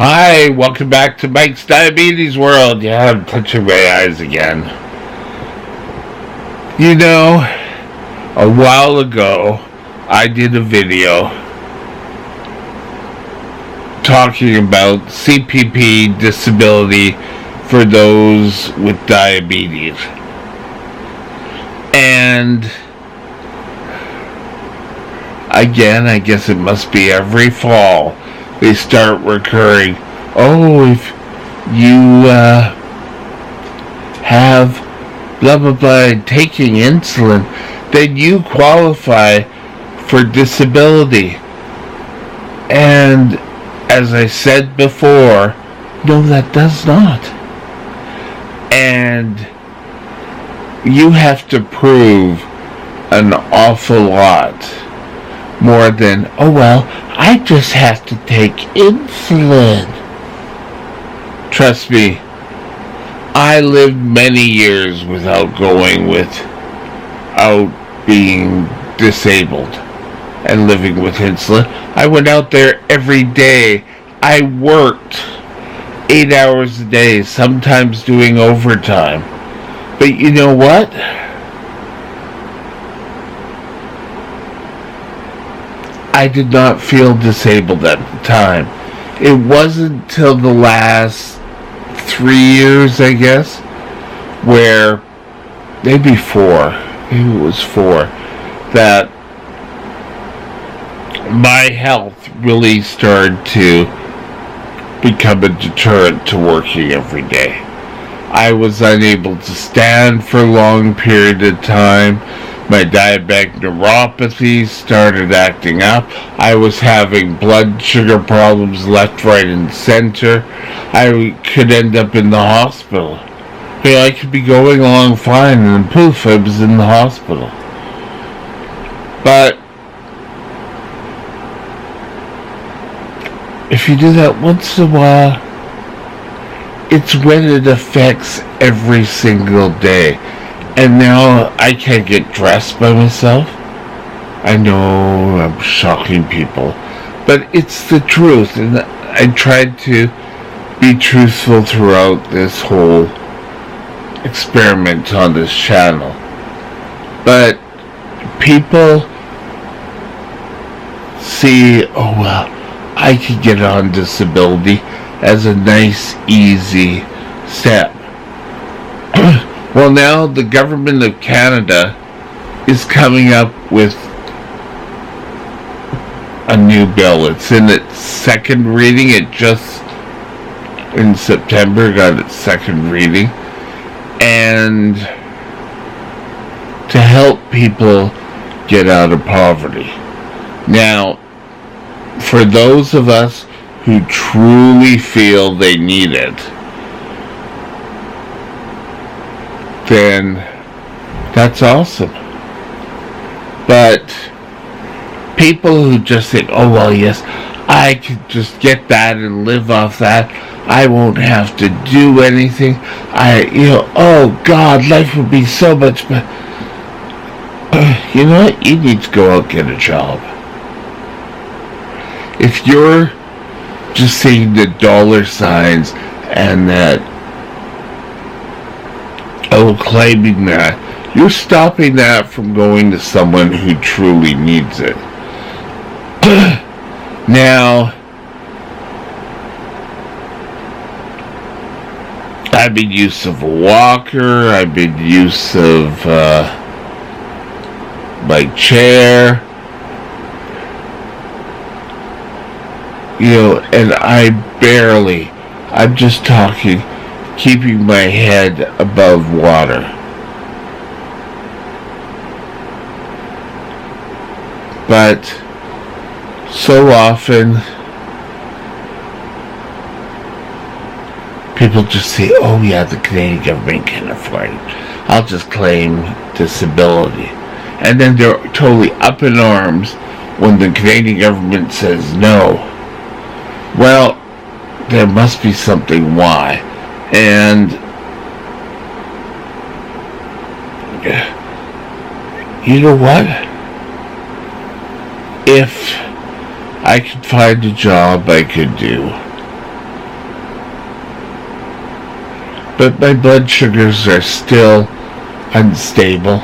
Hi, welcome back to Mike's Diabetes World. Yeah, I'm touching my eyes again. You know, a while ago, I did a video talking about CPP disability for those with diabetes. And again, I guess it must be every fall they start recurring. Oh, if you have blah blah blah taking insulin, then you qualify for disability. And as I said before, no, that does not. And you have to prove an awful lot more than, oh well, I just have to take insulin. Trust me, I lived many years without being disabled and living with insulin. I went out there every day. I worked 8 hours a day, sometimes doing overtime. But you know what? I did not feel disabled at the time. It wasn't till the last 3 years, I guess, where, maybe 4, maybe it was 4, that my health really started to become a deterrent to working every day. I was unable to stand for a long period of time. My diabetic neuropathy started acting up. I was having blood sugar problems left, right, and center. I could end up in the hospital. I could be going along fine, and then poof, I was in the hospital. But if you do that once in a while, it's when it affects every single day. And now I can't get dressed by myself. I know I'm shocking people, but it's the truth. And I tried to be truthful throughout this whole experiment on this channel. But people see, oh well, I could get on disability as a nice, easy step. Well, now the government of Canada is coming up with a new bill. It's in its second reading. It just, in September, got its second reading. And to help people get out of poverty. Now, for those of us who truly feel they need it, then that's awesome. But people who just think, oh well, yes, I could just get that and live off that, I won't have to do anything, oh God, life would be so much better. You know what? You need to go out and get a job. If you're just seeing the dollar signs and that, claiming that, you're stopping that from going to someone who truly needs it. Now, I've been use of a walker, I've been use of my chair, and I'm just talking, keeping my head above water. But so often, people just say, oh yeah, the Canadian government can afford it. I'll just claim disability. And then they're totally up in arms when the Canadian government says no. Well, there must be something why. And you know what? If I could find a job I could do, but my blood sugars are still unstable.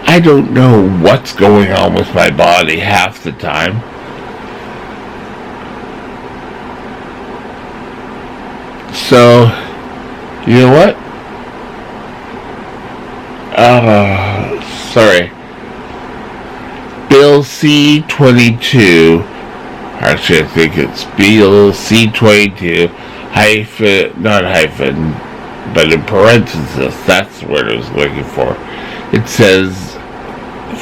I don't know what's going on with my body half the time. So, you know what? Sorry. Bill C-22, actually I think it's Bill C-22, but in parenthesis, that's the word I was looking for. It says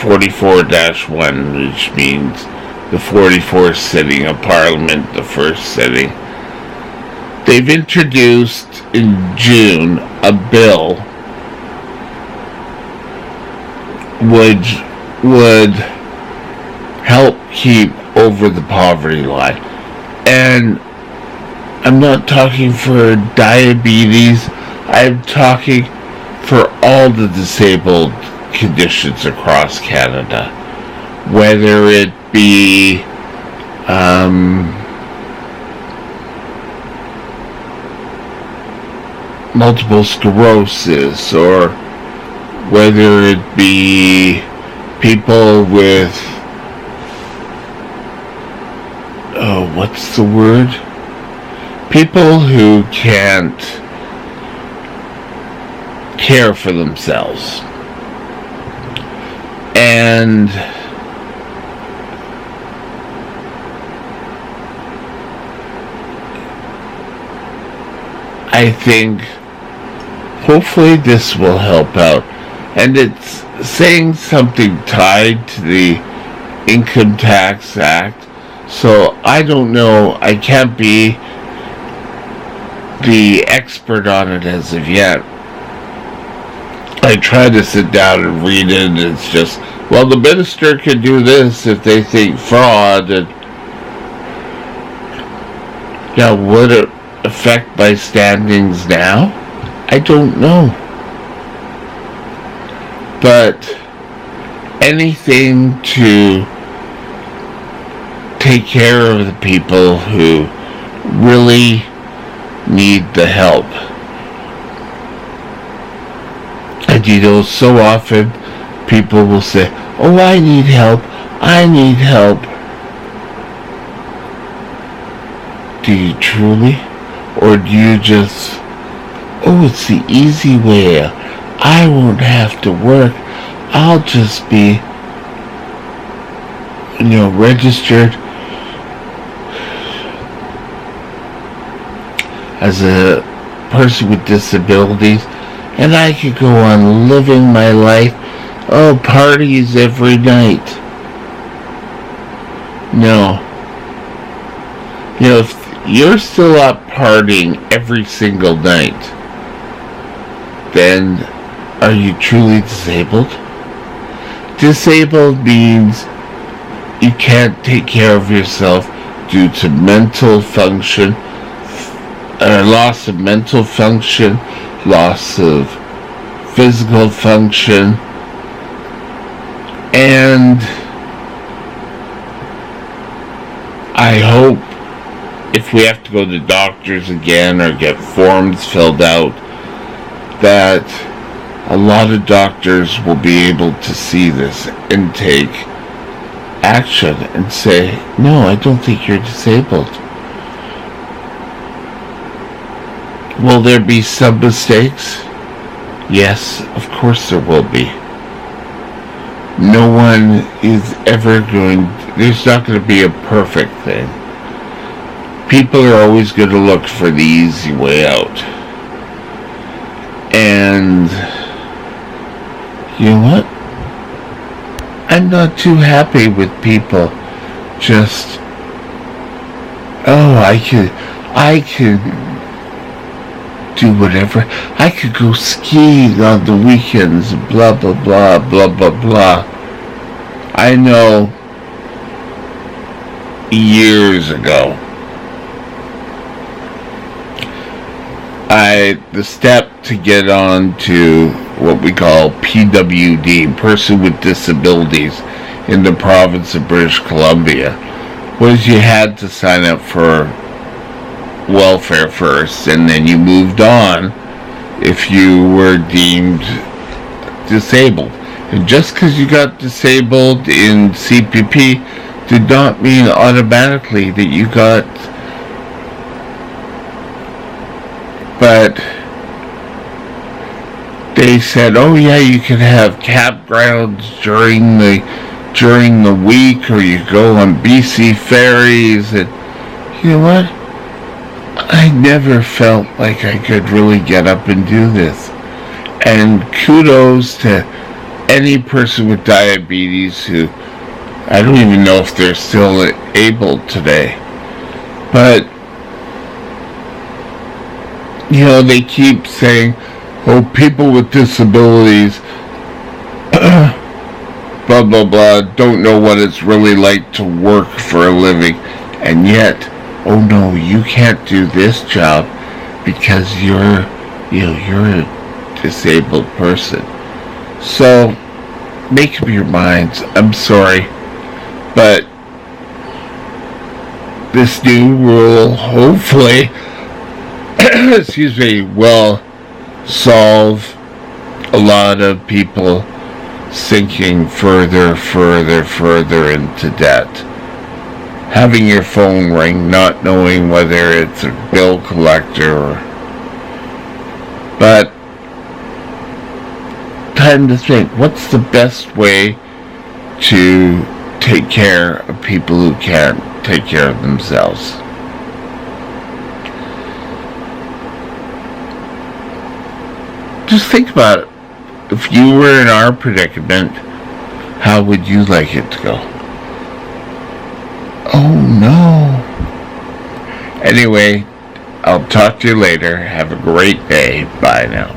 44-1, which means the 44th sitting of Parliament, the first sitting. They've introduced in June a bill which would help keep over the poverty line. And I'm not talking for diabetes, I'm talking for all the disabled conditions across Canada. Whether it be multiple sclerosis, or whether it be people with, what's the word? People who can't care for themselves. And I think hopefully this will help out. And it's saying something tied to the Income Tax Act. So I don't know, I can't be the expert on it as of yet. I try to sit down and read it, and it's just, well, the minister could do this if they think fraud, and would it affect my standings now? I don't know. But anything to take care of the people who really need the help. And so often people will say, oh, I need help. Do you truly? Or do you just, oh, it's the easy way out. I won't have to work. I'll just be, registered as a person with disabilities, and I could go on living my life. Oh, parties every night. No. If you're still up partying every single night, then are you truly disabled? Disabled means you can't take care of yourself due to mental function, loss of mental function, loss of physical function, and I hope if we have to go to doctors again or get forms filled out, that a lot of doctors will be able to see this and take action and say, no, I don't think you're disabled. Will there be some mistakes? Yes, of course there will be. No one is ever there's not going to be a perfect thing. People are always going to look for the easy way out. And you know what? I'm not too happy with people just, I could do whatever. I could go skiing on the weekends, blah, blah, blah, blah, blah, blah. I know years ago, the step to get on to what we call PWD, Person with Disabilities, in the province of British Columbia, was you had to sign up for welfare first, and then you moved on if you were deemed disabled. And just because you got disabled in CPP did not mean automatically that you got. But they said, oh yeah, you can have campgrounds during the week, or you go on BC ferries. And you know what? I never felt like I could really get up and do this. And kudos to any person with diabetes who, I don't even know if they're still able today. But you know, they keep saying, oh, people with disabilities, blah, blah, blah, don't know what it's really like to work for a living. And yet, oh no, you can't do this job because you're a disabled person. So, make up your minds. I'm sorry, but this new rule, hopefully, will solve a lot of people sinking further into debt. Having your phone ring, not knowing whether it's a bill collector but time to think, what's the best way to take care of people who can't take care of themselves? Just think about it. If you were in our predicament, how would you like it to go? Oh no. Anyway, I'll talk to you later. Have a great day. Bye now.